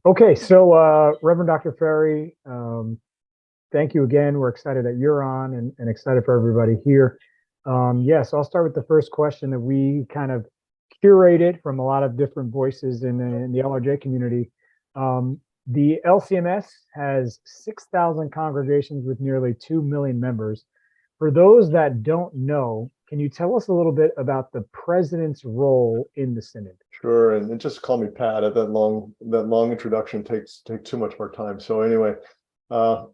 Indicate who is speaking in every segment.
Speaker 1: Okay, so Reverend Dr. Ferry, thank you again. We're excited that you're on and excited for everybody here. Yes, I'll start with the first question that we kind of curated from a lot of different voices in the LRJ community. The LCMS has 6,000 congregations with nearly 2 million members. For those that don't know, can you tell us a little bit about the president's role in the synod?
Speaker 2: Sure, and just call me Pat. That long introduction takes too much more time. So anyway, I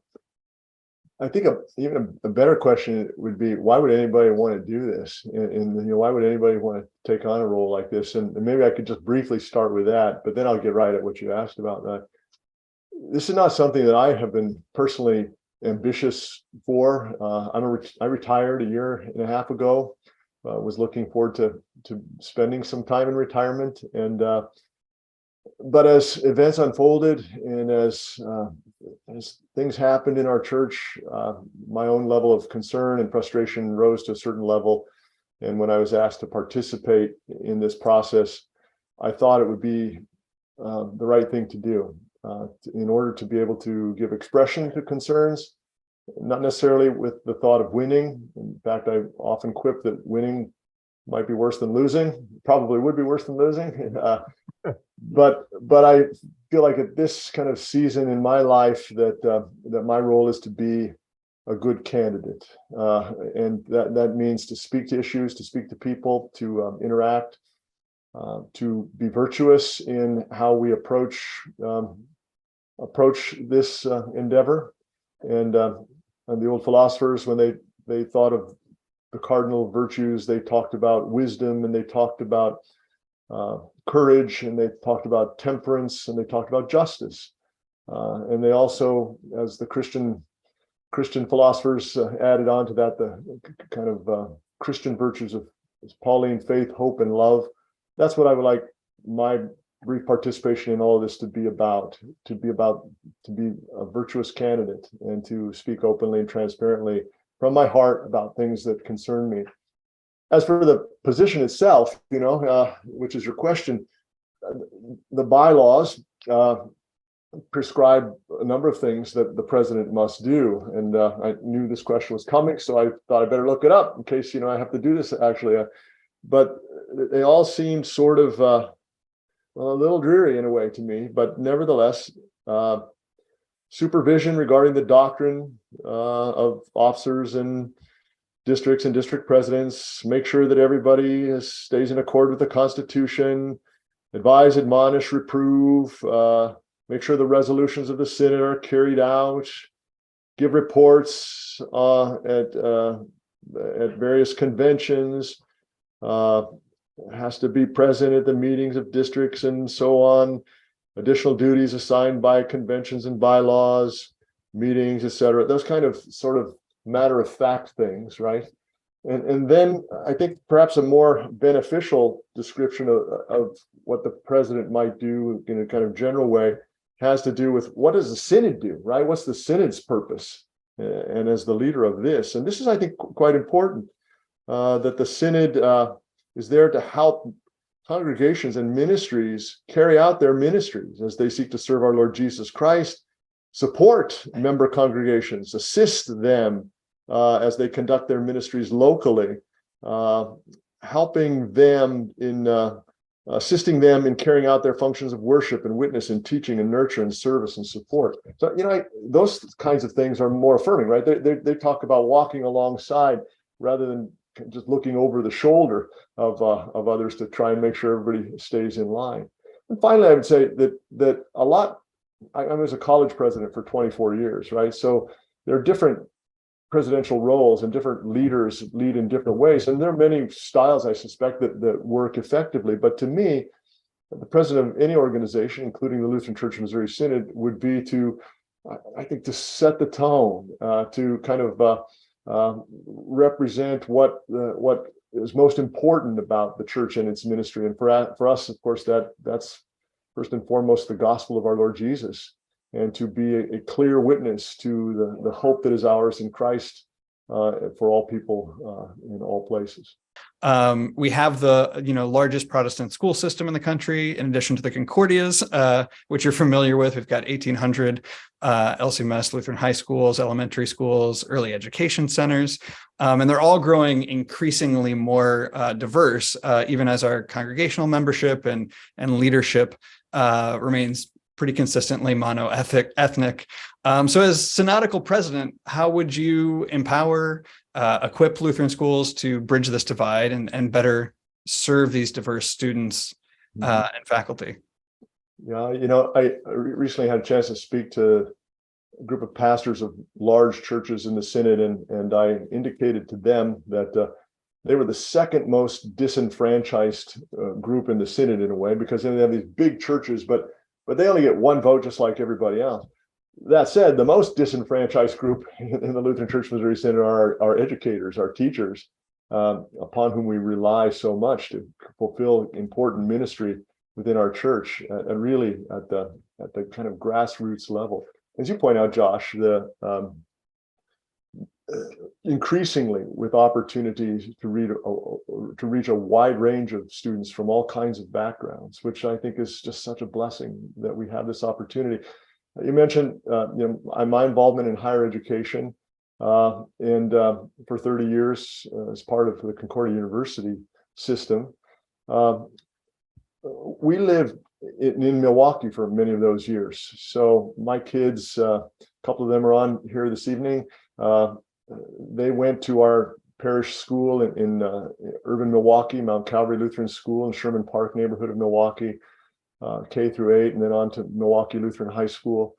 Speaker 2: think even a better question would be, why would anybody want to do this? And why would anybody want to take on a role like this? And maybe I could just briefly start with that, but then I'll get right at what you asked about. This is not something that I have been personally ambitious for. I retired a year and a half ago. Was looking forward to spending some time in retirement, and but as events unfolded and as things happened in our church, my own level of concern and frustration rose to a certain level. And when I was asked to participate in this process, I thought it would be the right thing to do in order to be able to give expression to concerns. Not necessarily with the thought of winning. In fact, I often quip that winning might be worse than losing. Probably would be worse than losing. But I feel like at this kind of season in my life that my role is to be a good candidate, and that means to speak to issues, to speak to people, to interact, to be virtuous in how we approach this endeavor. And the old philosophers, when they thought of the cardinal virtues, they talked about wisdom, and they talked about courage, and they talked about temperance, and they talked about justice. And they also, as the Christian philosophers added on to that, the kind of Christian virtues of Pauline faith, hope, and love. That's what I would like my brief participation in all of this to be a virtuous candidate, and to speak openly and transparently from my heart about things that concern me. As for the position itself, which is your question, the bylaws prescribe a number of things that the president must do, and I knew this question was coming, so I thought I better look it up in case I have to do this actually. But they all seem sort of a little dreary in a way to me, but nevertheless, supervision regarding the doctrine of officers and districts and district presidents, make sure that everybody stays in accord with the Constitution, advise, admonish, reprove, make sure the resolutions of the synod are carried out, give reports at various conventions, has to be present at the meetings of districts and so on, additional duties assigned by conventions and bylaws, meetings, etc. Those kind of sort of matter-of-fact things, right? And then I think perhaps a more beneficial description of what the president might do in a kind of general way has to do with, what does the synod do, right? What's the synod's purpose? And as the leader of this, and this is, I think, quite important, that the synod is there to help congregations and ministries carry out their ministries as they seek to serve our Lord Jesus Christ, support member congregations, assist them as they conduct their ministries locally, helping them in assisting them in carrying out their functions of worship and witness and teaching and nurture and service and support. So, those kinds of things are more affirming, right? They talk about walking alongside rather than just looking over the shoulder of others to try and make sure everybody stays in line. And finally, I would say that a lot, I was a college president for 24 years, right? So there are different presidential roles, and different leaders lead in different ways. And there are many styles, I suspect, that work effectively. But to me, the president of any organization, including the Lutheran Church Missouri Synod, would be to, I think, to set the tone, to kind of represent what is most important about the church and its ministry. And for us, of course, that's first and foremost the gospel of our Lord Jesus, and to be a clear witness to the hope that is ours in Christ for all people in all places.
Speaker 3: We have the largest Protestant school system in the country, in addition to the Concordias, which you're familiar with. We've got 1,800 LCMS Lutheran high schools, elementary schools, early education centers, and they're all growing increasingly more diverse, even as our congregational membership and leadership remains pretty consistently mono-ethnic. So as synodical president, how would you empower, equip Lutheran schools to bridge this divide and better serve these diverse students and faculty?
Speaker 2: Yeah, I recently had a chance to speak to a group of pastors of large churches in the Synod, and I indicated to them that they were the second most disenfranchised group in the Synod in a way, because they have these big churches, but they only get one vote just like everybody else. That said, the most disenfranchised group in the Lutheran Church Missouri Synod are our educators, our teachers, upon whom we rely so much to fulfill important ministry within our church, and really at the kind of grassroots level. As you point out, Josh, increasingly with opportunities to reach a wide range of students from all kinds of backgrounds, which I think is just such a blessing that we have this opportunity. You mentioned my involvement in higher education, and for 30 years as part of the Concordia University system. We lived in Milwaukee for many of those years. So my kids, a couple of them are on here this evening. They went to our parish school in urban Milwaukee, Mount Calvary Lutheran School in Sherman Park neighborhood of Milwaukee, K through 8, and then on to Milwaukee Lutheran High School.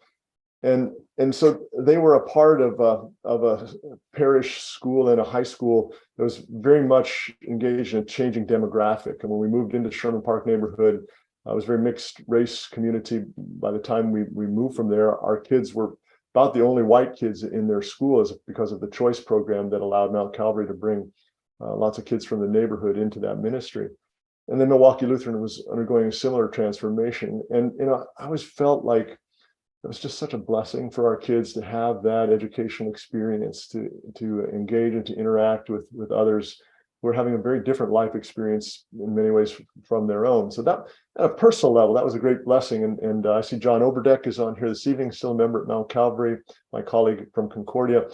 Speaker 2: And so they were a part of a parish school and a high school that was very much engaged in a changing demographic. And when we moved into Sherman Park neighborhood, it was a very mixed race community. By the time we moved from there, our kids were about the only white kids in their school, because of the choice program that allowed Mount Calvary to bring lots of kids from the neighborhood into that ministry. And then Milwaukee Lutheran was undergoing a similar transformation. And I always felt like it was just such a blessing for our kids to have that educational experience, to engage and to interact with others who are having a very different life experience in many ways from their own. So that, at a personal level, that was a great blessing. And I see John Oberdeck is on here this evening, still a member at Mount Calvary, my colleague from Concordia.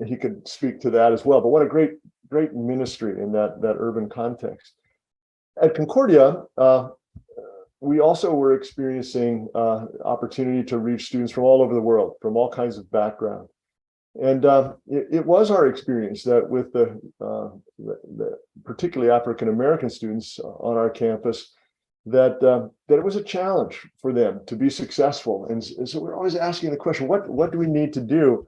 Speaker 2: He could speak to that as well. But what a great ministry in that urban context. At Concordia, we also were experiencing opportunity to reach students from all over the world, from all kinds of background. And it was our experience that with the particularly African-American students on our campus, that it was a challenge for them to be successful. And so we're always asking the question, what do we need to do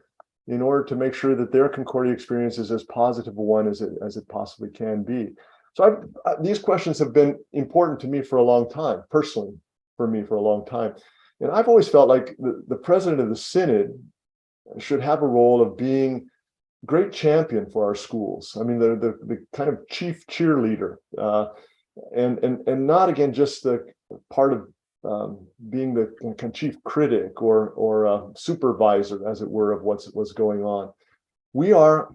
Speaker 2: in order to make sure that their Concordia experience is as positive a one as it possibly can be? So these questions have been important to me for a long time, personally, for me for a long time. And I've always felt like the president of the Synod should have a role of being great champion for our schools. I mean, the kind of chief cheerleader, and not again just the part of being the kind of chief critic or supervisor, as it were, of what's going on. We are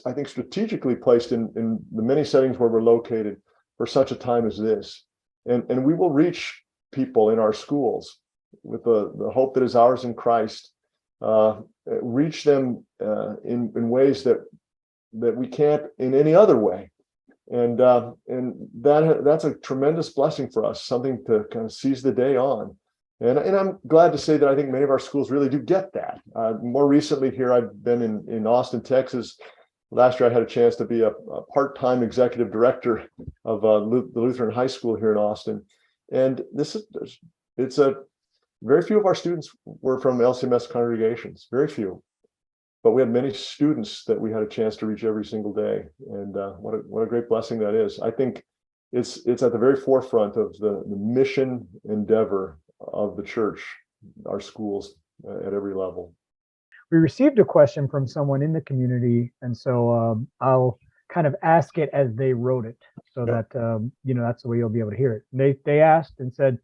Speaker 2: I think strategically placed in the many settings where we're located for such a time as this, and we will reach people in our schools with the hope that is ours in Christ. Reach them in ways that we can't in any other way, and that's a tremendous blessing for us, something to kind of seize the day on. And I'm glad to say that I think many of our schools really do get that. More recently here, I've been in Austin, Texas. Last year, I had a chance to be a part-time executive director of the Lutheran High School here in Austin, and it's very few of our students were from LCMS congregations, very few, but we had many students that we had a chance to reach every single day, and what a great blessing that is. I think it's at the very forefront of the mission endeavor of the church, our schools at every level.
Speaker 1: We received a question from someone in the community, and so I'll kind of ask it as they wrote it, so that that's the way you'll be able to hear it. They asked and said,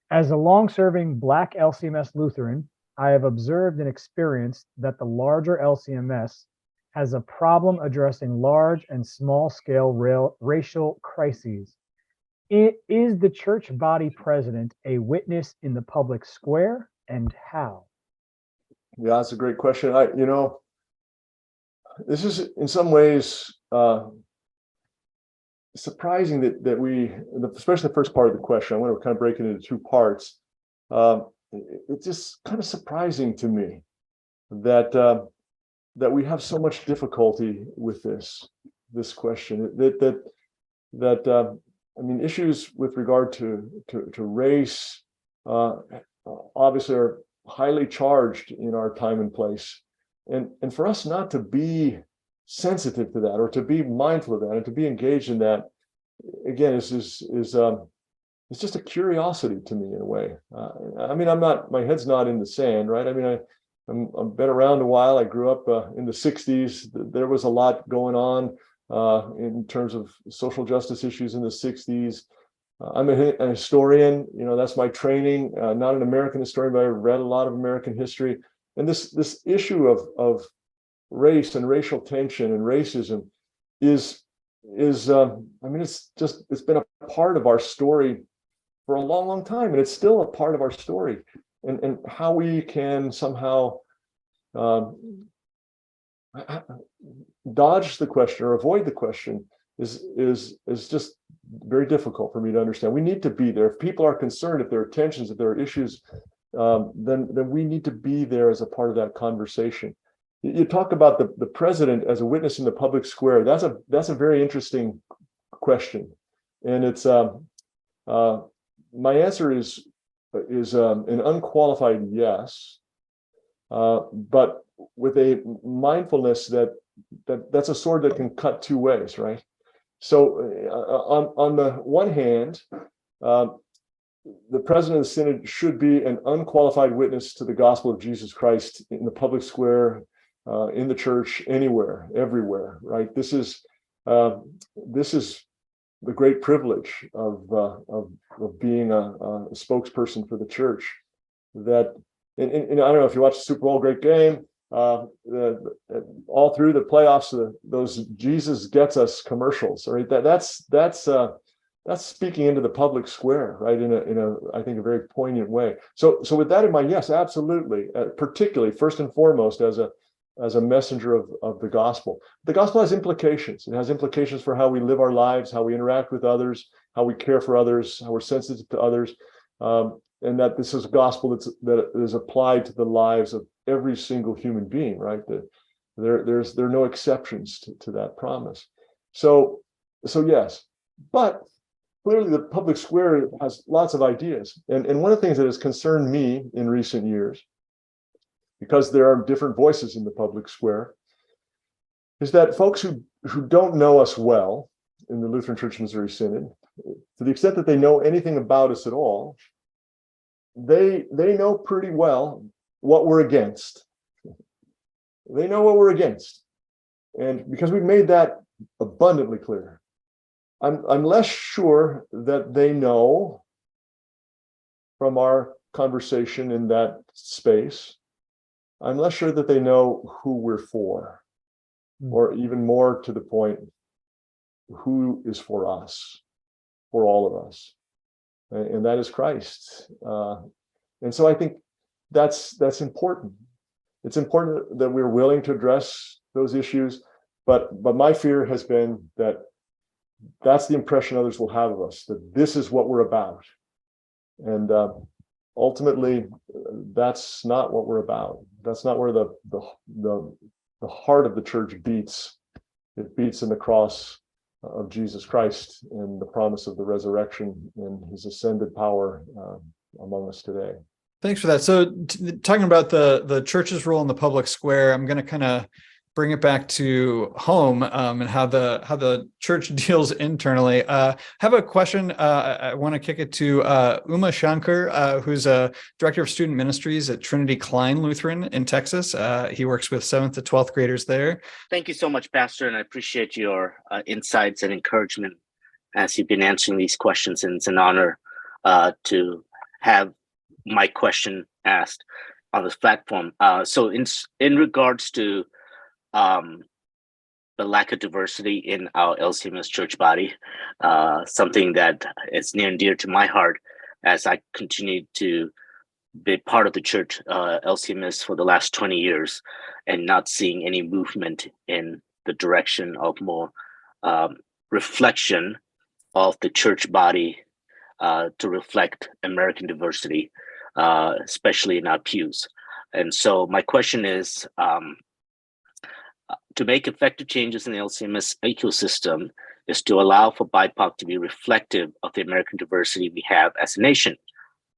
Speaker 1: as a long-serving Black LCMS Lutheran, I have observed and experienced that the larger LCMS has a problem addressing large and small scale racial crises. Is the church body president a witness in the public square, and how?
Speaker 2: Yeah, that's a great question. This is in some ways surprising that we, especially the first part of the question, I want to kind of break it into two parts. It's just kind of surprising to me that we have so much difficulty with this question. I mean, issues with regard to race obviously are highly charged in our time and place, and for us not to be sensitive to that, or to be mindful of that, and to be engaged in that, again, is it's just a curiosity to me in a way. I mean, my head's not in the sand, right? I mean, I've been around a while. I grew up in the 60s. There was a lot going on in terms of social justice issues in the 60s. I'm a historian, that's my training, not an American historian, but I read a lot of American history. And this issue of race and racial tension and racism is I mean, it's been a part of our story for a long, long time, and it's still a part of our story. And how we can somehow dodge the question or avoid the question is just very difficult for me to understand. We need to be there. If people are concerned, if there are tensions, if there are issues, then we need to be there as a part of that conversation. You talk about the president as a witness in the public square. That's a very interesting question, and it's my answer is an unqualified yes, but with a mindfulness that's a sword that can cut two ways, right? So on the one hand, the president of the synod should be an unqualified witness to the gospel of Jesus Christ in the public square, in the church, anywhere, everywhere, right? This is the great privilege of being a spokesperson for the church. That, and I don't know if you watch the Super Bowl, great game. All through the playoffs, those Jesus Gets Us commercials, right? That's speaking into the public square, right? In a I think a very poignant way. So with that in mind, yes, absolutely. Particularly, first and foremost, as a messenger of the gospel. The gospel has implications. It has implications for how we live our lives, how we interact with others, how we care for others, how we're sensitive to others, and that this is a gospel that is applied to the lives of every single human being, right? There are no exceptions to that promise. So yes, but clearly the public square has lots of ideas, and one of the things that has concerned me in recent years, because there are different voices in the public square, is that folks who don't know us well in the Lutheran Church Missouri Synod, to the extent that they know anything about us at all, they know pretty well what we're against. They know what we're against. And because we've made that abundantly clear, I'm less sure that they know from our conversation in that space, I'm less sure that they know who we're for, or even more to the point, who is for us, for all of us, and that is Christ. And so I think that's important. It's important that we're willing to address those issues, but my fear has been that that's the impression others will have of us, that this is what we're about, and ultimately, that's not what we're about. That's not where the heart of the church beats. It beats in the cross of Jesus Christ and the promise of the resurrection and his ascended power among us today.
Speaker 3: Thanks for that. So talking about the church's role in the public square, I'm going to kind of bring it back to home and how the church deals internally. I have a question. I want to kick it to Uma Shankar, who's a director of student ministries at Trinity Klein Lutheran in Texas. He works with 7th to 12th graders there.
Speaker 4: Thank you so much, Pastor, and I appreciate your insights and encouragement as you've been answering these questions. And it's an honor to have my question asked on this platform. So in regards to the lack of diversity in our LCMS church body, something that is near and dear to my heart as I continue to be part of the church, LCMS, for the last 20 years, and not seeing any movement in the direction of more reflection of the church body to reflect American diversity, especially in our pews. And so my question is, to make effective changes in the LCMS ecosystem is to allow for BIPOC to be reflective of the American diversity we have as a nation.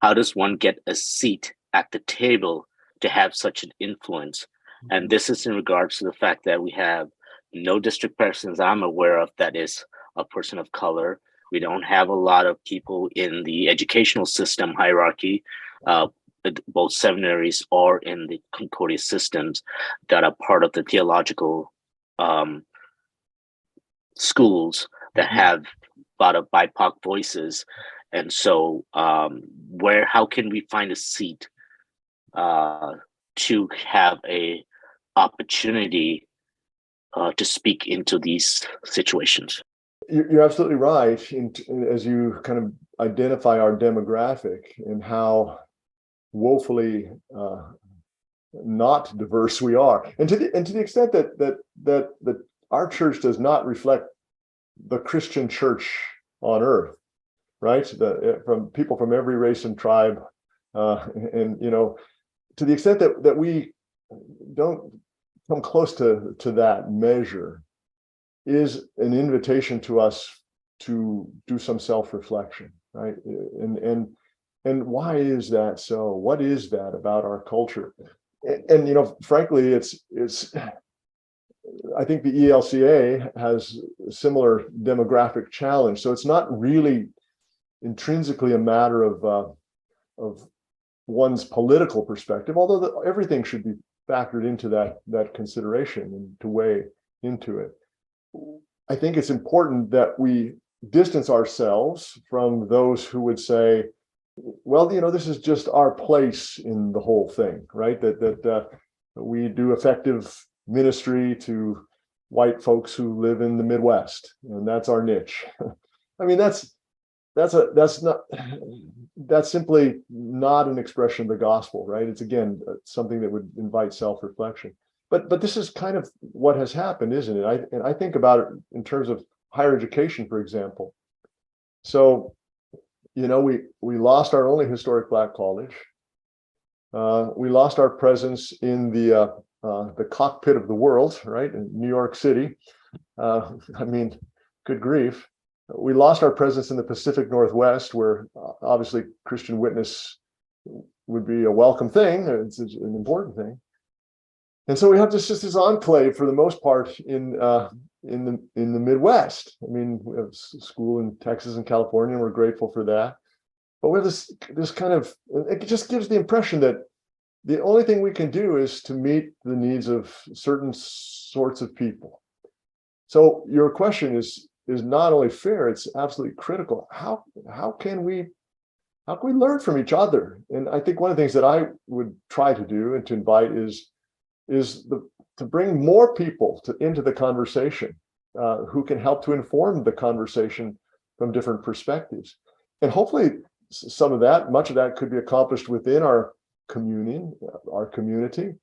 Speaker 4: How does one get a seat at the table to have such an influence? And this is in regards to the fact that we have no district persons I'm aware of that is a person of color. We don't have a lot of people in the educational system hierarchy, both seminaries or in the Concordia systems, that are part of the theological schools that have a lot of BIPOC voices. And so how can we find a seat to have a opportunity to speak into these situations?
Speaker 2: You're absolutely right. As you kind of identify our demographic and how woefully not diverse we are, and to the extent that our church does not reflect the Christian church on earth, right? From people from every race and tribe, and to the extent that we don't come close to that measure, is an invitation to us to do some self-reflection, right? And why is that so? What is that about our culture? And frankly, it's I think the ELCA has a similar demographic challenge. So it's not really intrinsically a matter of one's political perspective, although everything should be factored into that consideration and to weigh into it. I think it's important that we distance ourselves from those who would say, well, this is just our place in the whole thing, right? That we do effective ministry to white folks who live in the Midwest, and that's our niche. I mean, that's simply not an expression of the gospel, right? It's again something that would invite self-reflection. But this is kind of what has happened, isn't it? And I think about it in terms of higher education, for example. So, we lost our only historic Black college. We lost our presence in the cockpit of the world, right, in New York City. I mean, good grief. We lost our presence in the Pacific Northwest, where obviously Christian witness would be a welcome thing. It's an important thing. And so we have just this enclave for the most part in the Midwest. I mean, we have school in Texas and California, and we're grateful for that. But we have this kind of, it just gives the impression that the only thing we can do is to meet the needs of certain sorts of people. So your question is not only fair, it's absolutely critical. How can we learn from each other? And I think one of the things that I would try to do and to invite is to bring more people into the conversation who can help to inform the conversation from different perspectives. And hopefully much of that could be accomplished within our communion, our community.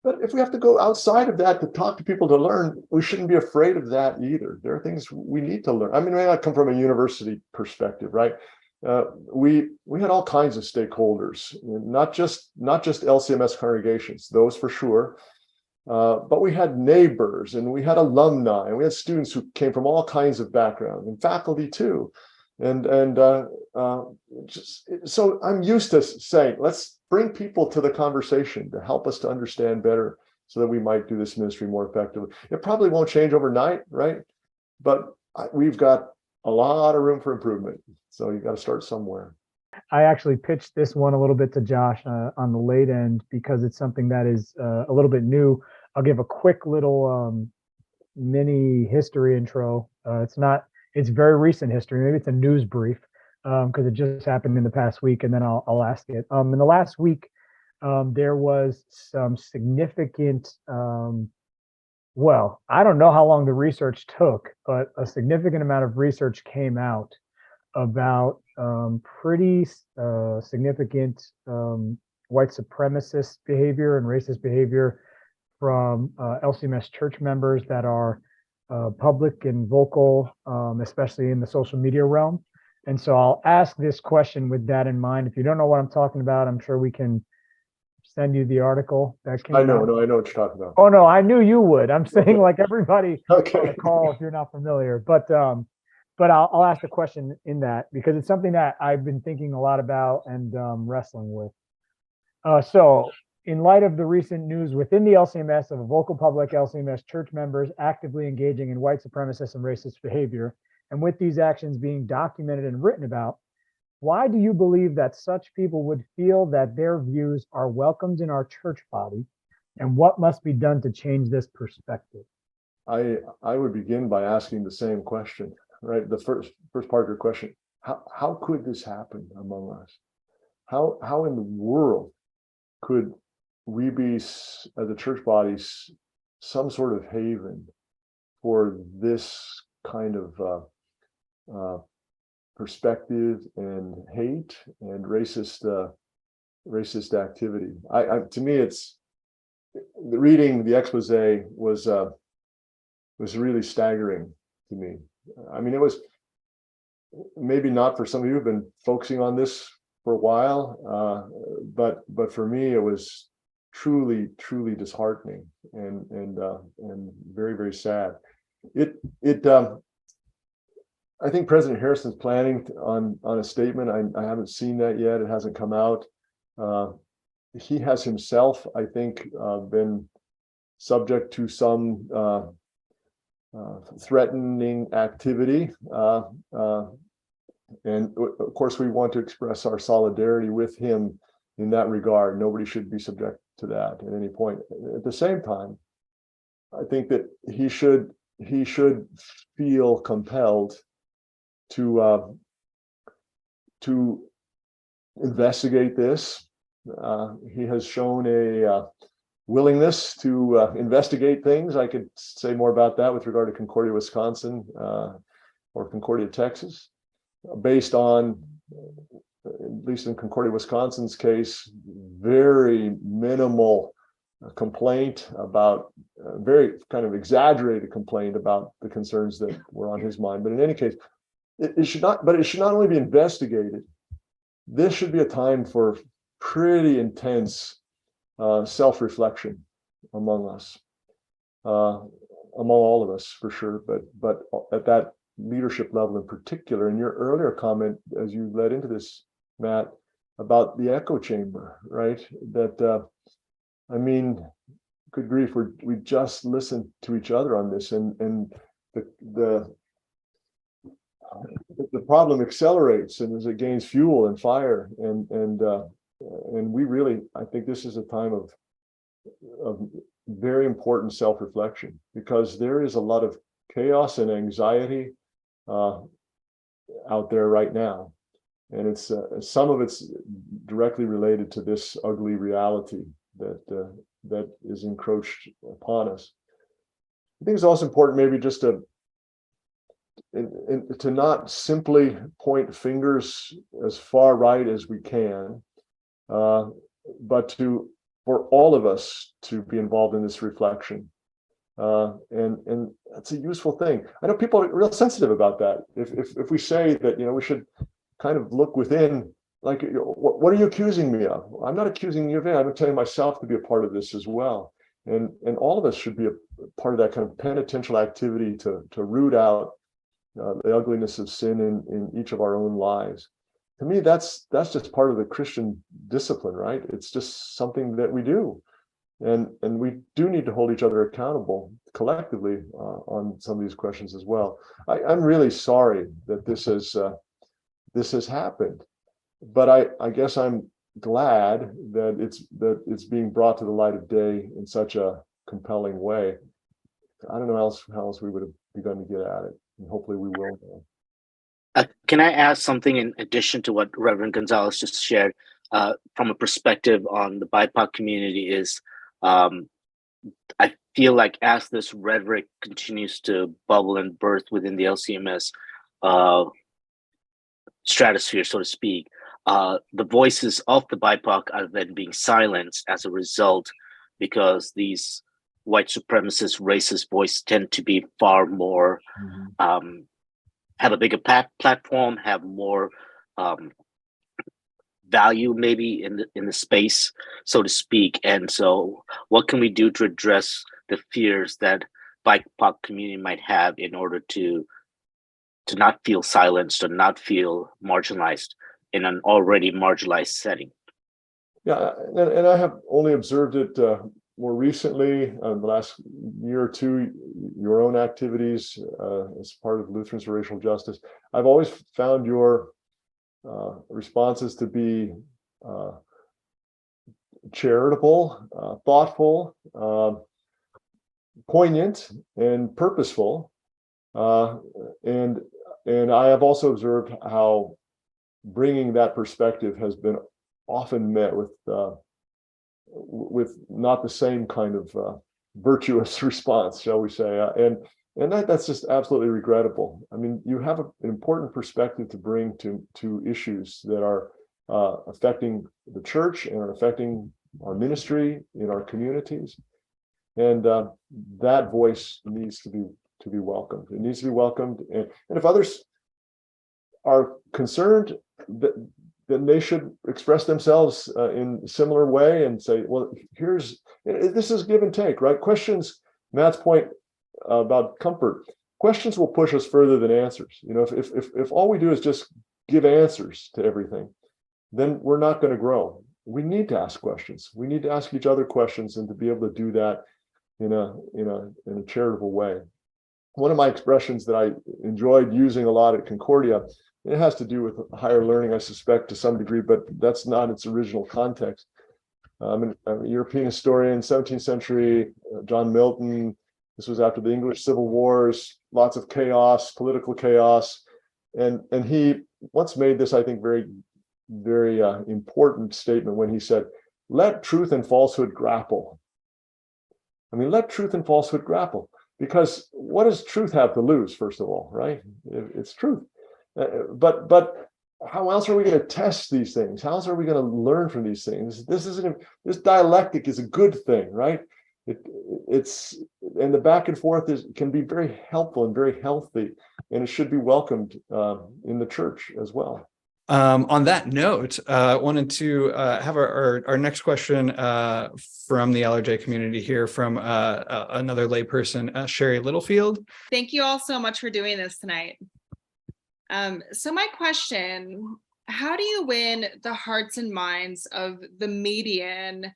Speaker 2: But if we have to go outside of that to talk to people to learn, we shouldn't be afraid of that either. There are things we need to learn. I mean, we may not come from a university perspective, right? We had all kinds of stakeholders, not just LCMS congregations, those for sure, but we had neighbors and we had alumni and we had students who came from all kinds of backgrounds and faculty too. So I'm used to saying, let's bring people to the conversation to help us to understand better so that we might do this ministry more effectively. It probably won't change overnight, right? But we've got a lot of room for improvement. So you got to start somewhere.
Speaker 1: I actually pitched this one a little bit to Josh on the late end because it's something that is a little bit new. I'll give a quick little mini history intro. It's very recent history. Maybe it's a news brief because it just happened in the past week, and then I'll ask it. In the last week, there was some significant Well, I don't know how long the research took, but a significant amount of research came out about pretty significant white supremacist behavior and racist behavior from LCMS church members that are public and vocal, especially in the social media realm. And so I'll ask this question with that in mind. If you don't know what I'm talking about, I'm sure we can send you the article that came
Speaker 2: I know,
Speaker 1: out.
Speaker 2: no, I know what you're talking about.
Speaker 1: Oh no, I knew you would. I'm saying like everybody on
Speaker 2: Okay.
Speaker 1: the call if you're not familiar. But I'll ask the question in that because it's something that I've been thinking a lot about and wrestling with. So in light of the recent news within the LCMS of a vocal public LCMS church members actively engaging in white supremacist and racist behavior, and with these actions being documented and written about, why do you believe that such people would feel that their views are welcomed in our church body? And what must be done to change this perspective?
Speaker 2: I would begin by asking the same question, right? The first part of your question, how could this happen among us? How in the world could we be, as a church body, some sort of haven for this kind of perspective and hate and racist activity? To me, it's reading the expose was really staggering to me. I mean, it was maybe not for some of you who've been focusing on this for a while, but for me, it was truly disheartening and very, very sad. I think President Harrison's planning on a statement. I haven't seen that yet. It hasn't come out. He has himself, I think, been subject to some threatening activity. And of course, we want to express our solidarity with him in that regard. Nobody should be subject to that at any point. At the same time, I think that he should feel compelled to investigate this. He has shown a willingness to investigate things. I could say more about that with regard to Concordia, Wisconsin, or Concordia, Texas, based on, at least in Concordia, Wisconsin's case, very minimal complaint about, very kind of exaggerated complaint about the concerns that were on his mind. But in any case, it should not only be investigated. This should be a time for pretty intense self-reflection among us, among all of us for sure, but at that leadership level in particular. And your earlier comment, as you led into this, Matt, about the echo chamber, right? That I mean, good grief, we just listened to each other on this, and the problem accelerates, and as it gains fuel and fire, and we really, I think this is a time of very important self-reflection, because there is a lot of chaos and anxiety out there right now, and it's some of it's directly related to this ugly reality that is encroached upon us. I think it's also important maybe just to not simply point fingers as far right as we can, but for all of us to be involved in this reflection. And that's a useful thing. I know people are real sensitive about that. If we say that, we should kind of look within, like, what are you accusing me of? I'm not accusing you of it. I'm telling myself to be a part of this as well. And all of us should be a part of that kind of penitential activity to root out the ugliness of sin in each of our own lives. To me, that's just part of the Christian discipline, right? It's just something that we do. And we do need to hold each other accountable collectively on some of these questions as well. I'm really sorry that this has happened, but I guess I'm glad that it's being brought to the light of day in such a compelling way. I don't know how else we would have begun to get at it, and hopefully we will.
Speaker 4: Can I ask something in addition to what Reverend Gonzalez just shared, from a perspective on the BIPOC community? Is I feel like as this rhetoric continues to bubble and burst within the LCMS stratosphere, so to speak, the voices of the BIPOC are then being silenced as a result, because these white supremacist racist voices tend to be far more, have a bigger platform, have more value maybe in the space, so to speak. And so what can we do to address the fears that BIPOC community might have in order to not feel silenced or not feel marginalized in an already marginalized setting?
Speaker 2: Yeah, and I have only observed it more recently, the last year or two, your own activities as part of Lutherans for Racial Justice. I've always found your responses to be charitable, thoughtful, poignant, and purposeful. And I have also observed how bringing that perspective has been often met with not the same kind of virtuous response, shall we say? And that's just absolutely regrettable. I mean, you have an important perspective to bring to issues that are affecting the church and are affecting our ministry in our communities, and that voice needs to be welcomed. It needs to be welcomed, and if others are concerned, then they should express themselves in a similar way and say, well, this is give and take, right? Questions, Matt's point about comfort, questions will push us further than answers. You know, if all we do is just give answers to everything, then we're not going to grow. We need to ask questions. We need to ask each other questions, and to be able to do that in a charitable way. One of my expressions that I enjoyed using a lot at Concordia, it has to do with higher learning, I suspect, to some degree, but that's not its original context. I'm a European historian, 17th century, John Milton. This was after the English Civil Wars, lots of chaos, political chaos. And he once made this, I think, very, very important statement when he said, let truth and falsehood grapple. I mean, let truth and falsehood grapple. Because what does truth have to lose, first of all, right? It's truth. But how else are we going to test these things? How else are we going to learn from these things? This dialectic is a good thing, right? It's and the back and forth can be very helpful and very healthy, and it should be welcomed in the church as well.
Speaker 3: On that note, wanted to have our next question from the LRJ community here from another layperson, Sherry Littlefield.
Speaker 5: Thank you all so much for doing this tonight. So my question, how do you win the hearts and minds of the median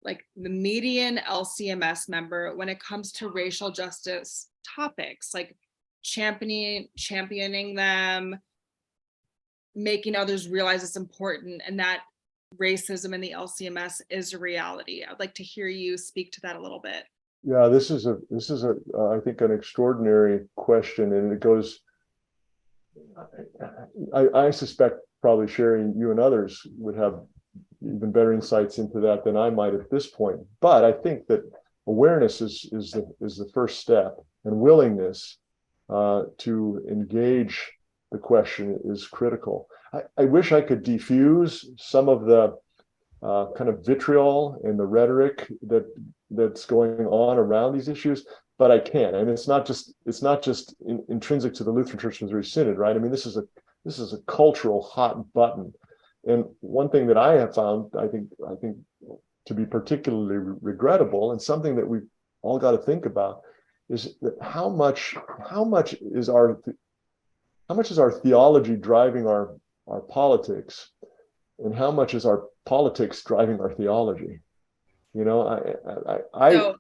Speaker 5: LCMS member when it comes to racial justice topics, like championing them, making others realize it's important and that racism in the LCMS is a reality? I'd like to hear you speak to that a little bit.
Speaker 2: Yeah, this is I think an extraordinary question, and it goes, I suspect probably Sherry, you and others would have even better insights into that than I might at this point. But I think that awareness is the first step, and willingness to engage the question is critical. I wish I could diffuse some of the kind of vitriol and the rhetoric that's going on around these issues, but I can't. And it's not just intrinsic to the Lutheran Church Missouri Synod, right? I mean, this is a cultural hot button. And one thing that I have found, I think to be particularly regrettable, and something that we've all got to think about, is that how much is our theology driving our politics, and how much is our politics driving our theology? You know,
Speaker 5: I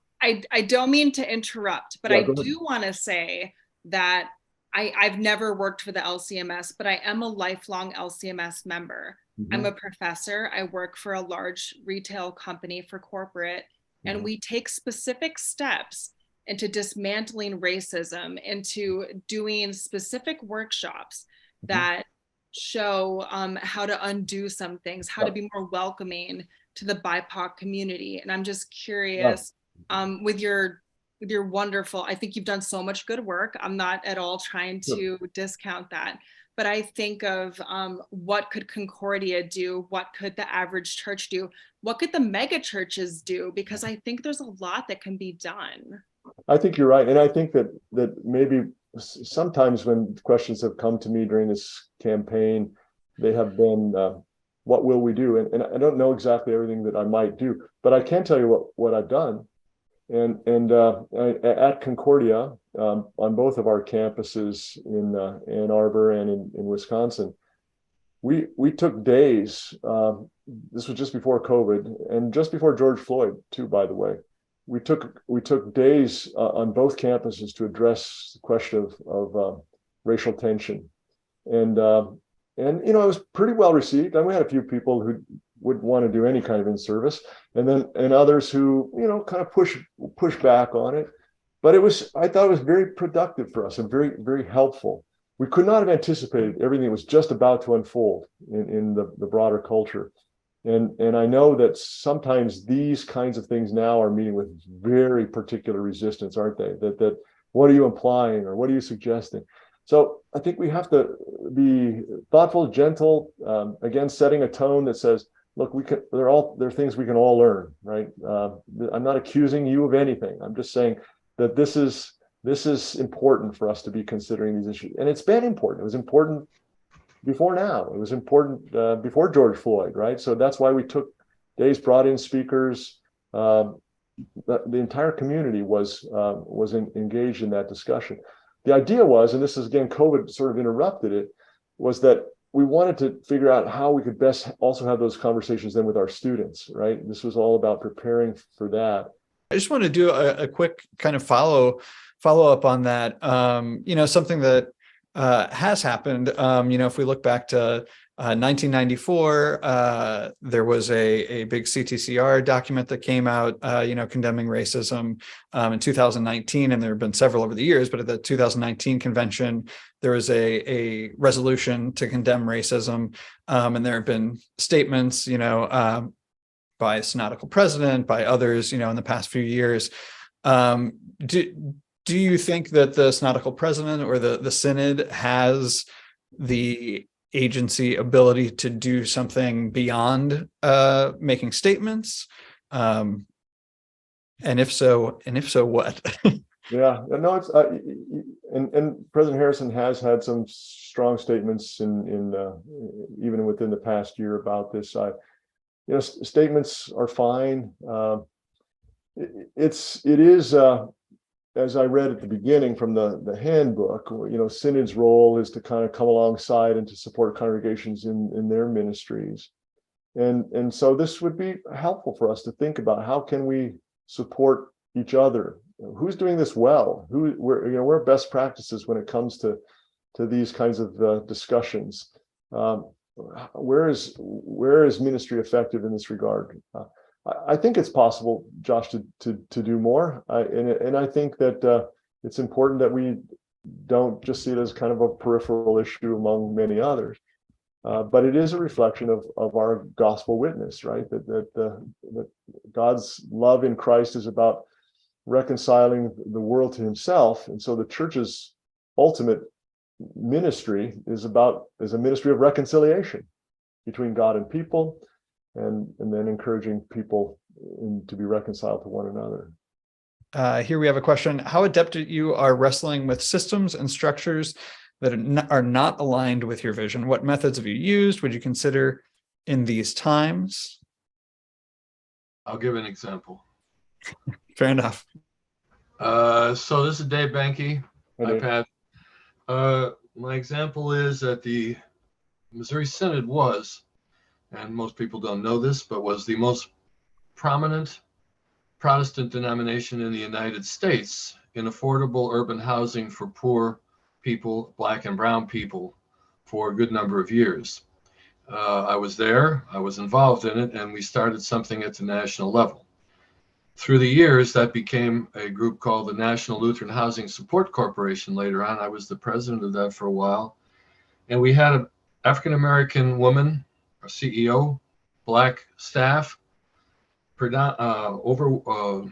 Speaker 5: don't mean to interrupt, but
Speaker 2: yeah,
Speaker 5: I do want to say that I've never worked for the LCMS, but I am a lifelong LCMS member. Mm-hmm. I'm a professor. I work for a large retail company for corporate, mm-hmm. and we take specific steps into dismantling racism, into doing specific workshops mm-hmm. that show how to undo some things, how to be more welcoming to the BIPOC community. And I'm just curious, with your You're wonderful. I think you've done so much good work. I'm not at all trying to discount that. But I think of what could Concordia do? What could the average church do? What could the mega churches do? Because I think there's a lot that can be done.
Speaker 2: I think you're right. And I think that maybe sometimes when questions have come to me during this campaign, they have been, what will we do? And I don't know exactly everything that I might do, but I can tell you what I've done. And at Concordia, on both of our campuses in Ann Arbor and in Wisconsin, we took days. This was just before COVID and just before George Floyd, too, by the way. We took days on both campuses to address the question of racial tension, and it was pretty well received. And we had a few people who would want to do any kind of in-service, and others who kind of push back on it. But I thought it was very productive for us and very, very helpful. We could not have anticipated everything that was just about to unfold in the broader culture. And I know that sometimes these kinds of things now are meeting with very particular resistance, aren't they? That what are you implying or what are you suggesting? So I think we have to be thoughtful, gentle, again, setting a tone that says, look, there are things we can all learn, right? I'm not accusing you of anything. I'm just saying that this is important for us to be considering these issues. And it's been important. It was important before now. It was important before George Floyd, right? So that's why we took days, brought in speakers. The entire community was engaged in that discussion. The idea was, and this is again, COVID sort of interrupted it, was that we wanted to figure out how we could best also have those conversations then with our students, right? This was all about preparing for that.
Speaker 3: I just want to do a quick kind of follow up on that. Something that has happened. If we look back to 1994, there was a big CTCR document that came out, condemning racism. In 2019, and there have been several over the years, but at the 2019 convention, there was a resolution to condemn racism, and there have been statements, by a synodical president, by others, in the past few years. Do you think that the synodical president or the synod has the agency ability to do something beyond making statements? And if so, what?
Speaker 2: Yeah, no, it's and President Harrison has had some strong statements in even within the past year about this. Statements are fine. It is. As I read at the beginning from the handbook, Synod's role is to kind of come alongside and to support congregations in their ministries. And so this would be helpful for us to think about how can we support each other? Who's doing this well? Where are best practices when it comes to these kinds of discussions? Where is ministry effective in this regard? I think it's possible, Josh, to do more. And I think that it's important that we don't just see it as kind of a peripheral issue among many others. But it is a reflection of our gospel witness, right? That God's love in Christ is about reconciling the world to himself. And so the church's ultimate ministry is a ministry of reconciliation between God and people, and then encouraging people to be reconciled to one another.
Speaker 3: Here we have a question. How adept you are wrestling with systems and structures that are not aligned with your vision? What methods have you used? Would you consider in these times?
Speaker 6: I'll give an example.
Speaker 3: Fair enough.
Speaker 6: So this is Dave Benke.
Speaker 2: Hi,
Speaker 6: Pat. My example is that the Missouri Synod was, and most people don't know this, but was the most prominent Protestant denomination in the United States in affordable urban housing for poor people, Black and brown people, for a good number of years. I was there, I was involved in it, and we started something at the national level. Through the years, that became a group called the National Lutheran Housing Support Corporation later on. I was the president of that for a while. And we had an African-American woman, our CEO, Black staff, over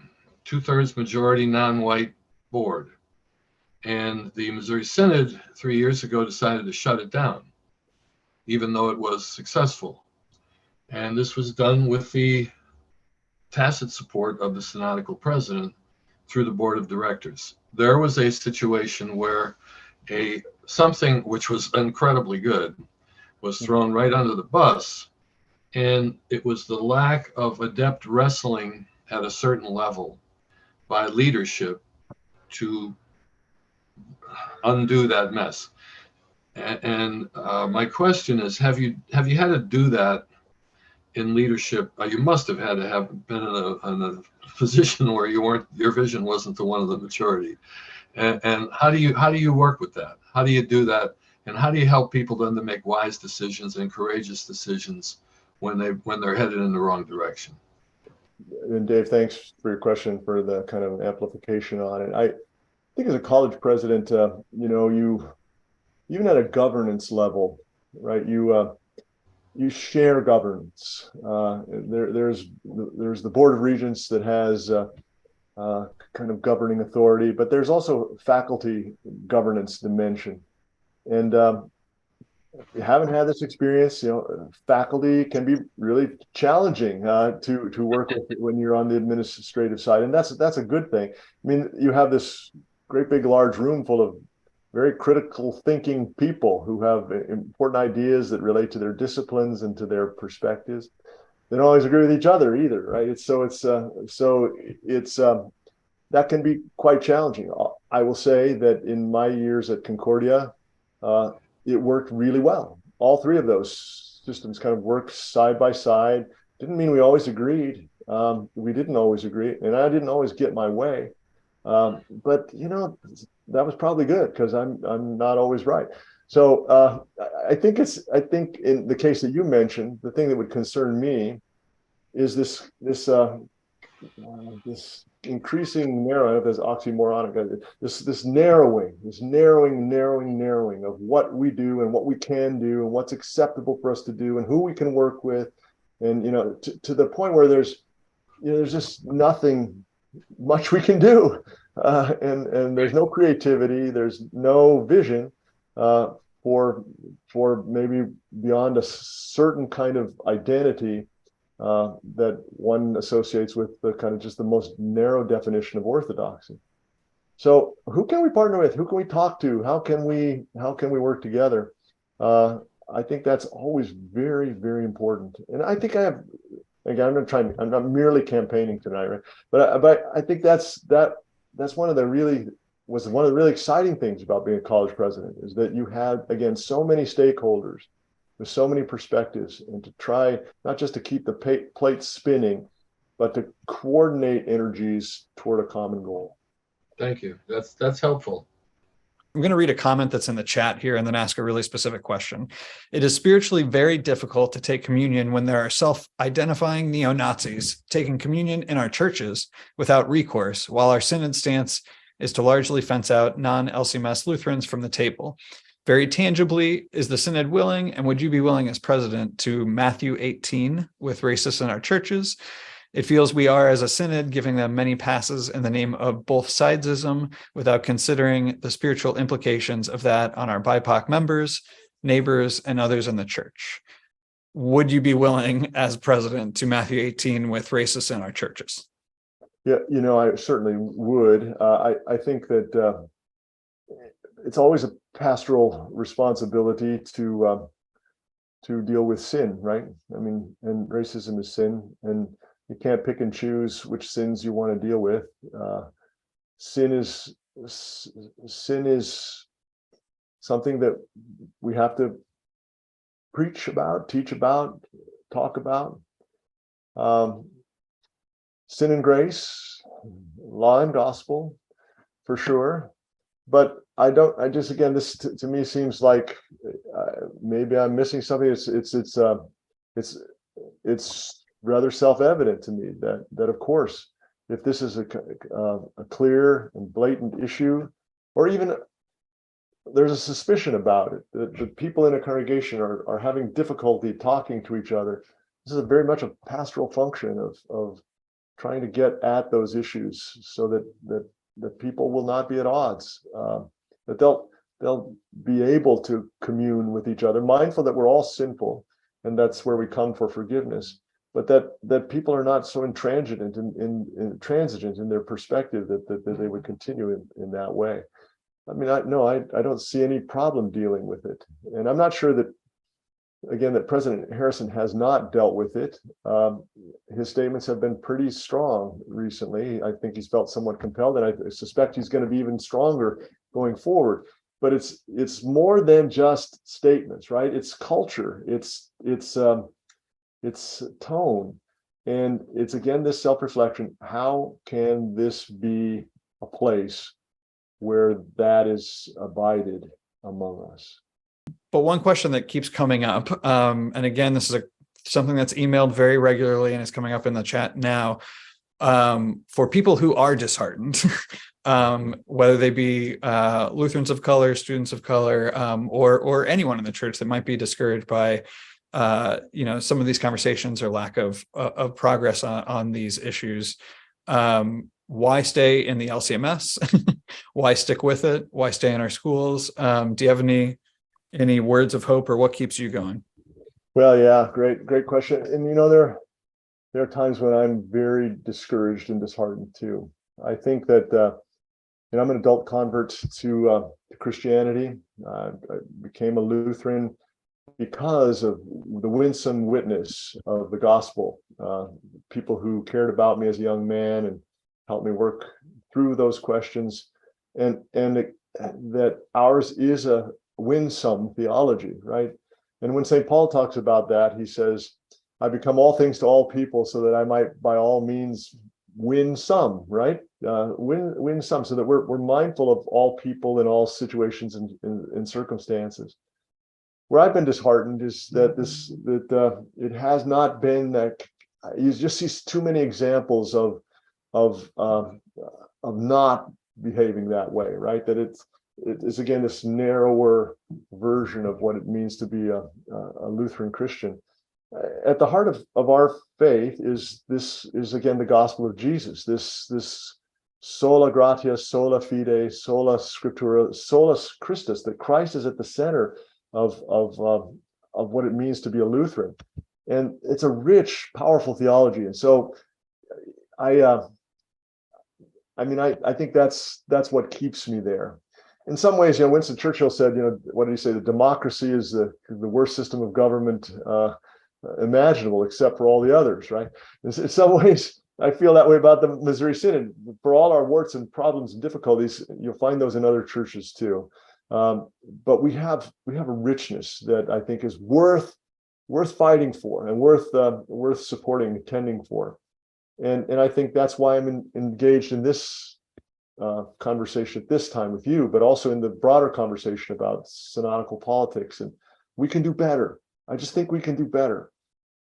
Speaker 6: 2/3 majority non-white board. And the Missouri Synod 3 years ago decided to shut it down, even though it was successful. And this was done with the tacit support of the synodical president through the board of directors. There was a situation where something which was incredibly good was thrown right under the bus, and it was the lack of adept wrestling at a certain level by leadership to undo that mess. And my question is, have you had to do that in leadership? You must have had to have been in a position where your vision wasn't the one of the maturity. And how do you work with that? How do you do that? And how do you help people then to make wise decisions and courageous decisions when they're headed in the wrong direction?
Speaker 2: And Dave, thanks for your question, for the kind of amplification on it. I think as a college president, you even at a governance level, right? You share governance. There's the Board of Regents that has kind of governing authority, but there's also faculty governance dimension. And if you haven't had this experience, faculty can be really challenging to work with when you're on the administrative side, and that's a good thing. I mean, you have this great big large room full of very critical thinking people who have important ideas that relate to their disciplines and to their perspectives. They don't always agree with each other either, right? That can be quite challenging. I will say that in my years at Concordia, it worked really well. All three of those systems kind of worked side by side. Didn't mean we always agreed. We didn't always agree, and I didn't always get my way. But that was probably good, because I'm not always right. So I think in the case that you mentioned, the thing that would concern me is this increasing narrow, as oxymoronic, this narrowing of what we do and what we can do and what's acceptable for us to do and who we can work with, and to the point where there's just nothing much we can do, and there's no creativity, there's no vision for maybe beyond a certain kind of identity that one associates with the kind of just the most narrow definition of orthodoxy. So who can we partner with? Who can we talk to? How can we work together? I think that's always very, very important. And I think I'm not merely campaigning tonight, right? But I think that's one of the really exciting things about being a college president, is that you had, again, so many stakeholders with so many perspectives, and to try not just to keep the plate spinning, but to coordinate energies toward a common goal.
Speaker 6: Thank you. That's helpful.
Speaker 3: I'm going to read a comment that's in the chat here and then ask a really specific question. It is spiritually very difficult to take communion when there are self-identifying neo-Nazis taking communion in our churches without recourse, while our synod stance is to largely fence out non-LCMS Lutherans from the table. Very tangibly, is the synod willing, and would you be willing as president, to Matthew 18 with racists in our churches? It feels we are, as a synod, giving them many passes in the name of both sidesism without considering the spiritual implications of that on our BIPOC members, neighbors, and others in the church. Would you be willing as president to Matthew 18 with racists in our churches?
Speaker 2: Yeah, I certainly would. I think that it's always a pastoral responsibility to deal with sin, right? I mean, and racism is sin, and you can't pick and choose which sins you want to deal with. Sin is something that we have to preach about, teach about, talk about. Sin and grace, law and gospel, for sure. But this to me seems like maybe I'm missing something. It's rather self-evident to me that of course, if this is a clear and blatant issue, or even there's a suspicion about it, that the people in a congregation are having difficulty talking to each other, this is very much a pastoral function of trying to get at those issues so that people will not be at odds, that they'll be able to commune with each other, mindful that we're all sinful, and that's where we come for forgiveness. But that people are not so intransigent in their perspective that they would continue in that way. I mean, I don't see any problem dealing with it, and I'm not sure that, again, that President Harrison has not dealt with it. His statements have been pretty strong recently. I think he's felt somewhat compelled, and I suspect he's going to be even stronger going forward. But it's more than just statements, right? It's culture. It's tone, and it's, again, this self-reflection. How can this be a place where that is abided among us?
Speaker 3: But one question that keeps coming up, and again, this is something that's emailed very regularly and is coming up in the chat now, for people who are disheartened, whether they be Lutherans of color, students of color, or anyone in the church that might be discouraged by some of these conversations or lack of progress on these issues. Why stay in the LCMS? Why stick with it? Why stay in our schools? Do you have any words of hope, or what keeps you going?
Speaker 2: Well, yeah, great question. And there are times when I'm very discouraged and disheartened too. I think that I'm an adult convert to Christianity. I became a Lutheran because of the winsome witness of the gospel. People who cared about me as a young man and helped me work through those questions, and that ours is a winsome theology, right? And when St. Paul talks about that, he says, I become all things to all people so that I might by all means win some, right? Win some, so that we're mindful of all people in all situations and circumstances. Where I've been disheartened is that it has not been that. You just see too many examples of not behaving that way, right? That it's again this narrower version of what it means to be a Lutheran Christian. At the heart of our faith is again the gospel of Jesus. This sola gratia, sola fide, sola scriptura, solus Christus. That Christ is at the center of what it means to be a Lutheran, and it's a rich, powerful theology. And so, I think that's what keeps me there. In some ways, Winston Churchill said, what did he say? The democracy is the worst system of government imaginable, except for all the others, right? In some ways, I feel that way about the Missouri Synod. For all our warts and problems and difficulties, you'll find those in other churches too. But we have a richness that I think is worth fighting for and worth supporting and tending for. And I think that's why I'm engaged in this conversation at this time with you, but also in the broader conversation about synodical politics. And we can do better. I just think we can do better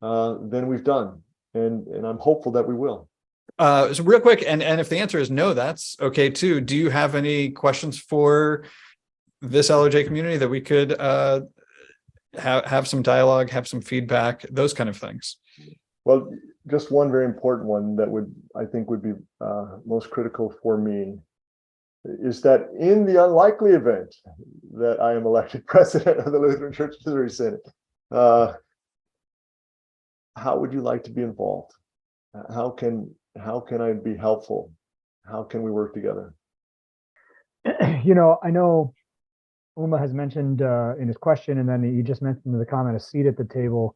Speaker 2: than we've done. And I'm hopeful that we will.
Speaker 3: So real quick, and if the answer is no, that's okay too. Do you have any questions for this LRJ community that we could have some dialogue, have some feedback, those kind of things?
Speaker 2: Well, just one very important one that I think would be most critical for me is that in the unlikely event that I am elected president of the Lutheran Church Missouri Synod, how would you like to be involved? How can I be helpful? How can we work together?
Speaker 1: I know Uma has mentioned in his question, and then he just mentioned in the comment, a seat at the table.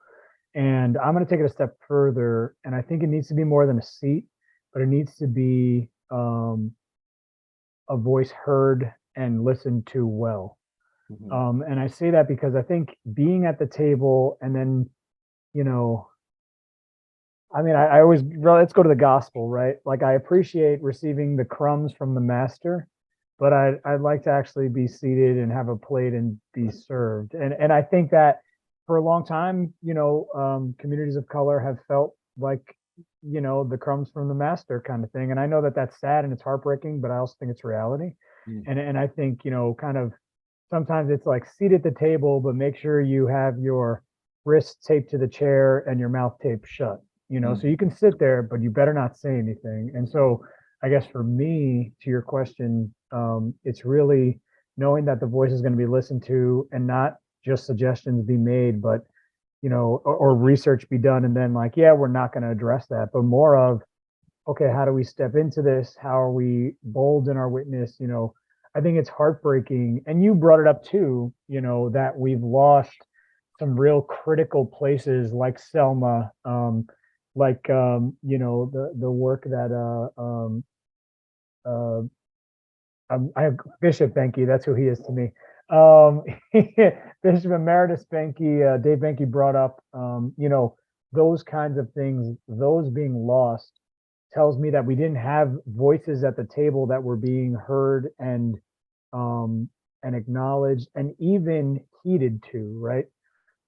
Speaker 1: And I'm going to take it a step further. And I think it needs to be more than a seat, but it needs to be a voice heard and listened to well. Mm-hmm. And I say that because I think being at the table and then, I always, let's go to the gospel, right? Like, I appreciate receiving the crumbs from the master, but I'd like to actually be seated and have a plate and be served. And I think that for a long time, communities of color have felt like, the crumbs from the master kind of thing. And I know that that's sad and it's heartbreaking, but I also think it's reality. And I think, kind of sometimes it's like seat at the table, but make sure you have your wrists taped to the chair and your mouth taped shut. you know, so you can sit there, but you better not say anything. And so I guess for me, to your question, it's really knowing that the voice is going to be listened to and not just suggestions be made, but, you know, or research be done. And then like, yeah, we're not going to address that, but more of, okay, how do we step into this? How are we bold in our witness? You know, I think it's heartbreaking. And you brought it up too, you know, that we've lost some real critical places like Selma, you know, the work that I have Bishop Benke, that's who he is to me. Bishop Emeritus Benke, Dave Benke brought up, you know, those kinds of things, those being lost tells me that we didn't have voices at the table that were being heard and acknowledged and even heeded to, right?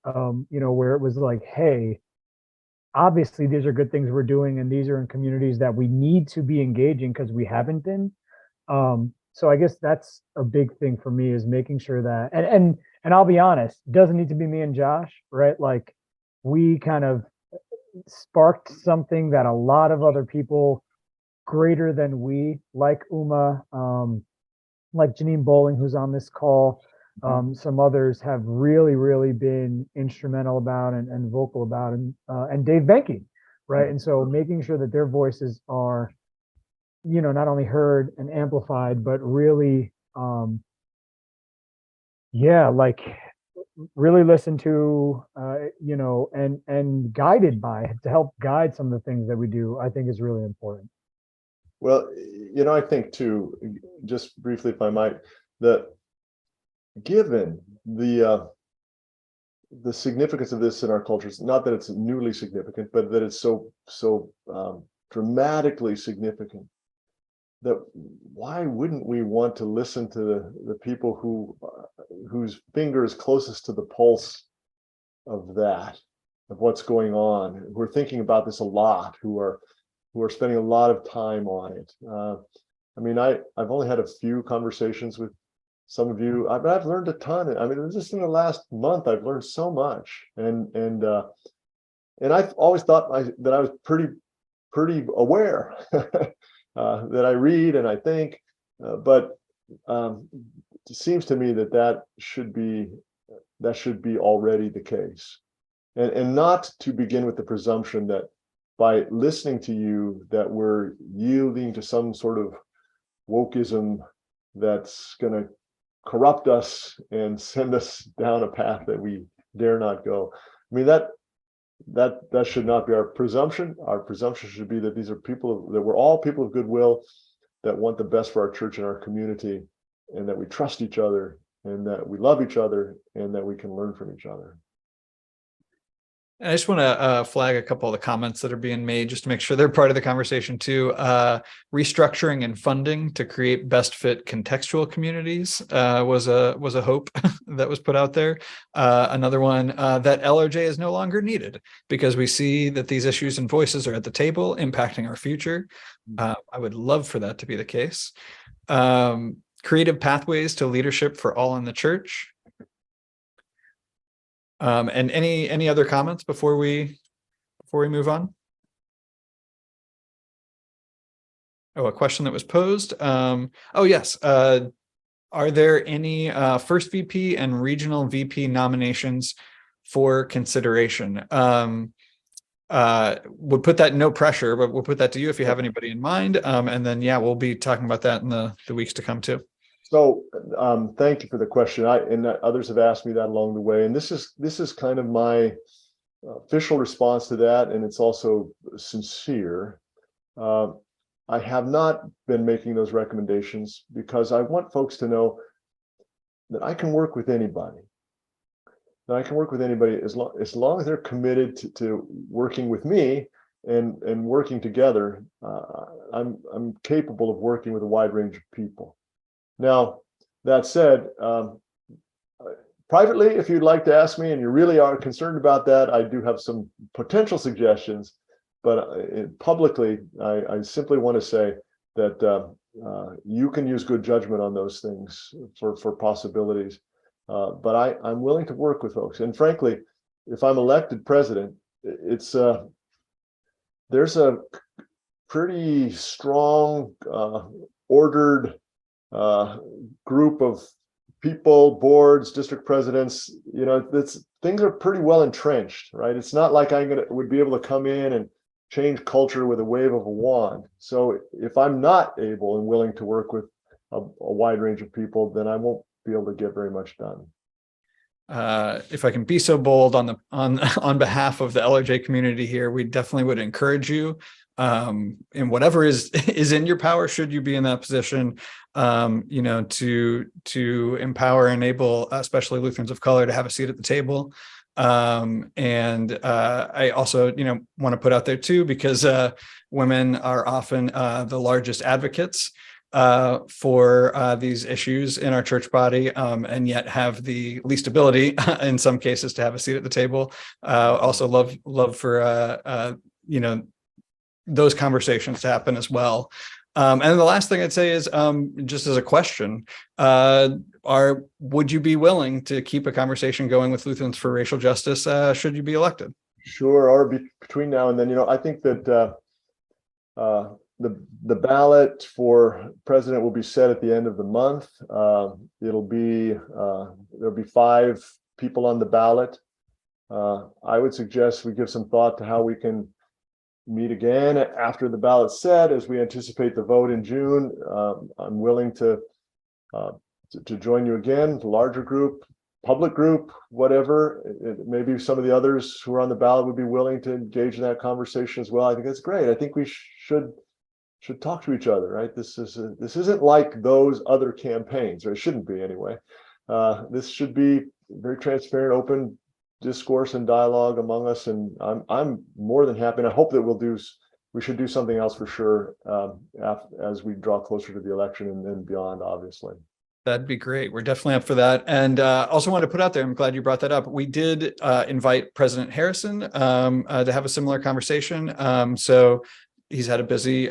Speaker 1: You know, where it was like, hey, obviously these are good things we're doing and these are in communities that we need to be engaging because we haven't been. So I guess that's a big thing for me is making sure that, and I'll be honest, it doesn't need to be me and Josh, right? Like we kind of sparked something that a lot of other people greater than we, like Uma, like Janine Bowling, who's on this call, some others have really been instrumental about and vocal about, and Dave Benke, right? And so making sure that their voices are, you know, not only heard and amplified, but really, yeah, like really listened to, you know, and guided by to help guide some of the things that we do, I think is really important.
Speaker 2: Well, you know, I think too, just briefly, if I might, that given the significance of this in our cultures, not that it's newly significant, but that it's so dramatically significant, that why wouldn't we want to listen to the people whose finger is closest to the pulse of that, of what's going on, who are thinking about this a lot, who are spending a lot of time on it. I mean, I've only had a few conversations with some of you, but I've learned a ton. I mean, just in the last month, I've learned so much, and I've always thought that I was pretty aware that I read and I think, but it seems to me that should be already the case, and not to begin with the presumption that by listening to you that we're yielding to some sort of wokeism that's going to corrupt us and send us down a path that we dare not go. I mean, that should not be our presumption. Our presumption should be that these are people, that we're all people of goodwill, that want the best for our church and our community, and that we trust each other, and that we love each other, and that we can learn from each other.
Speaker 3: I just want to flag a couple of the comments that are being made just to make sure they're part of the conversation too. Restructuring and funding to create best fit contextual communities was a hope that was put out there. Another one that LRJ is no longer needed because we see that these issues and voices are at the table impacting our future. I would love for that to be the case. Creative pathways to leadership for all in the church. And any other comments before we move on? Oh, a question that was posed. Oh yes. Are there any first VP and regional VP nominations for consideration? Would put that no pressure, but we'll put that to you if you have anybody in mind. And then yeah, we'll be talking about that in the weeks to come too.
Speaker 2: So thank you for the question. And others have asked me that along the way, and this is kind of my official response to that, and it's also sincere. I have not been making those recommendations because I want folks to know that I can work with anybody. That I can work with anybody as long as they're committed to working with me and working together. I'm capable of working with a wide range of people. Now, that said, privately, if you'd like to ask me and you really are concerned about that, I do have some potential suggestions, but publicly, I simply want to say that you can use good judgment on those things for possibilities, but I'm willing to work with folks. And frankly, if I'm elected president, it's there's a pretty strong, ordered group of people, boards, district presidents. Things are pretty well entrenched, right? It's not like would be able to come in and change culture with a wave of a wand. So if I'm not able and willing to work with a wide range of people, then I won't be able to get very much done.
Speaker 3: If I can be so bold on behalf of the LRJ community here, we definitely would encourage you in whatever is in your power, should you be in that position, to empower and enable, especially Lutherans of color, to have a seat at the table. I also, want to put out there too, because women are often the largest advocates for these issues in our church body, and yet have the least ability in some cases to have a seat at the table. Also love for those conversations to happen as well. And then the last thing I'd say is, just as a question, would you be willing to keep a conversation going with Lutherans for racial justice should you be elected?
Speaker 2: Sure. Or between now and then, I think that the ballot for president will be set at the end of the month. There'll be 5 people on the ballot. I would suggest we give some thought to how we can meet again after the ballot's set, as we anticipate the vote in June. I'm willing to join you again, the larger group, public group, whatever. Maybe some of the others who are on the ballot would be willing to engage in that conversation as well. I think that's great. I think we should talk to each other, right? This isn't like those other campaigns, or it shouldn't be anyway. This should be very transparent, open discourse and dialogue among us, and I'm more than happy. And I hope that we should do something else for sure as we draw closer to the election and then beyond, obviously.
Speaker 3: That'd be great. We're definitely up for that. And also wanted to put out there, I'm glad you brought that up. We did invite President Harrison to have a similar conversation. So he's had a busy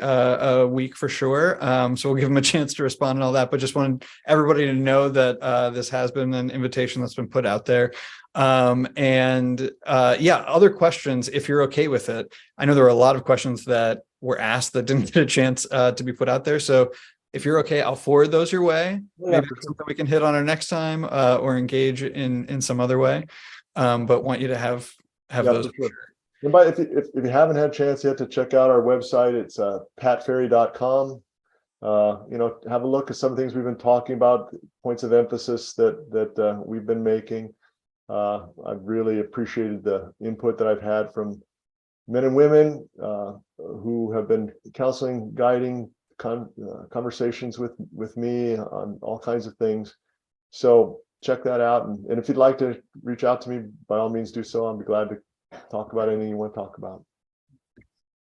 Speaker 3: week for sure. So we'll give him a chance to respond and all that, but just wanted everybody to know that this has been an invitation that's been put out there. Other questions, if you're okay with it. I know there were a lot of questions that were asked that didn't get a chance to be put out there. So if you're okay, I'll forward those your way.
Speaker 2: Yeah,
Speaker 3: maybe it's something we can hit on our next time or engage in some other way. But want you to have those.
Speaker 2: For sure. But if you haven't had a chance yet to check out our website, it's patferry.com. Have a look at some things we've been talking about, points of emphasis that we've been making. I've really appreciated the input that I've had from men and women who have been counseling, guiding conversations with me on all kinds of things. So check that out. And if you'd like to reach out to me, by all means do so. I'll be glad to talk about anything you want to talk about.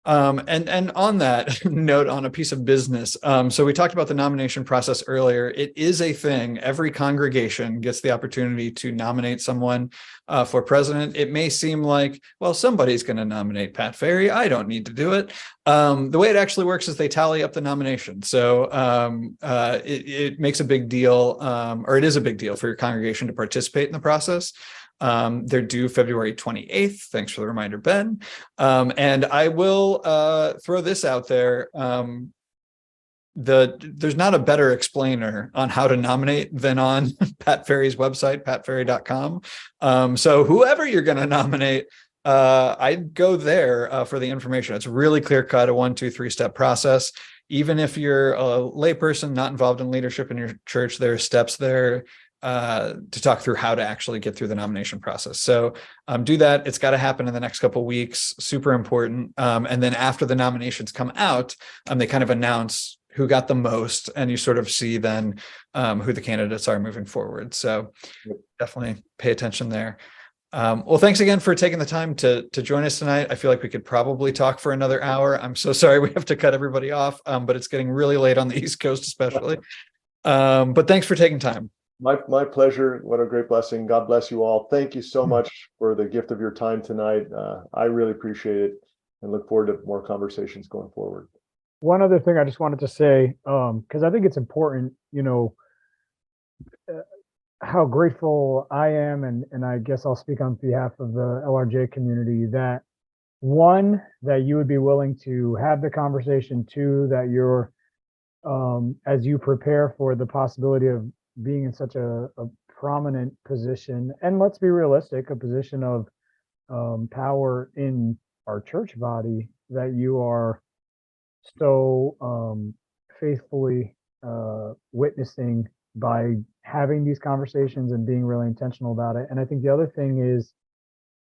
Speaker 3: And on that note, on a piece of business, so we talked about the nomination process earlier. It is a thing. Every congregation gets the opportunity to nominate someone for president. It may seem like, well, somebody's going to nominate Pat Ferry. I don't need to do it. The way it actually works is they tally up the nomination. So it makes a big deal, or it is a big deal for your congregation to participate in the process. They're due February 28th. Thanks for the reminder, Ben. And I will throw this out there. There's not a better explainer on how to nominate than on Pat Ferry's website, patferry.com. So whoever you're going to nominate, I'd go there for the information. It's really clear cut, a 1, 2, 3-step process. Even if you're a layperson not involved in leadership in your church, there are steps there to talk through how to actually get through the nomination process. So do that. It's got to happen in the next couple of weeks. Super important. And then after the nominations come out, they kind of announce who got the most, and you sort of see then who the candidates are moving forward. So definitely pay attention there. Well, thanks again for taking the time to join us tonight. I feel like we could probably talk for another hour. I'm so sorry we have to cut everybody off, but it's getting really late on the East Coast, especially. But thanks for taking time.
Speaker 2: My pleasure. What a great blessing. God bless you all. Thank you so much for the gift of your time tonight. I really appreciate it and look forward to more conversations going forward.
Speaker 1: One other thing I just wanted to say, because I think it's important, how grateful I am, and I guess I'll speak on behalf of the LRJ community, that one, that you would be willing to have the conversation. Two, that you're, as you prepare for the possibility of being in such a prominent position, and let's be realistic, a position of power in our church body, that you are so faithfully witnessing by having these conversations and being really intentional about it. And I think the other thing is,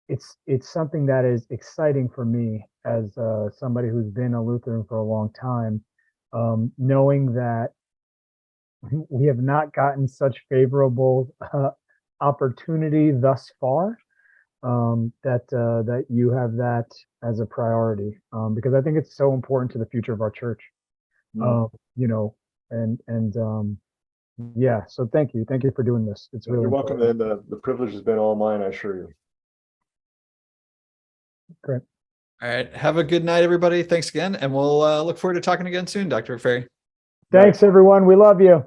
Speaker 1: it's something that is exciting for me as somebody who's been a Lutheran for a long time, knowing that we have not gotten such favorable opportunity thus far, that you have that as a priority, because I think it's so important to the future of our church. You know, and yeah, so thank you for doing this. It's really
Speaker 2: You're welcome,
Speaker 1: important.
Speaker 2: and the privilege has been all mine, I assure you.
Speaker 1: Great.
Speaker 3: All right. Have a good night, everybody. Thanks again. And we'll look forward to talking again soon, Dr. Ferry.
Speaker 1: Thanks, everyone. We love you.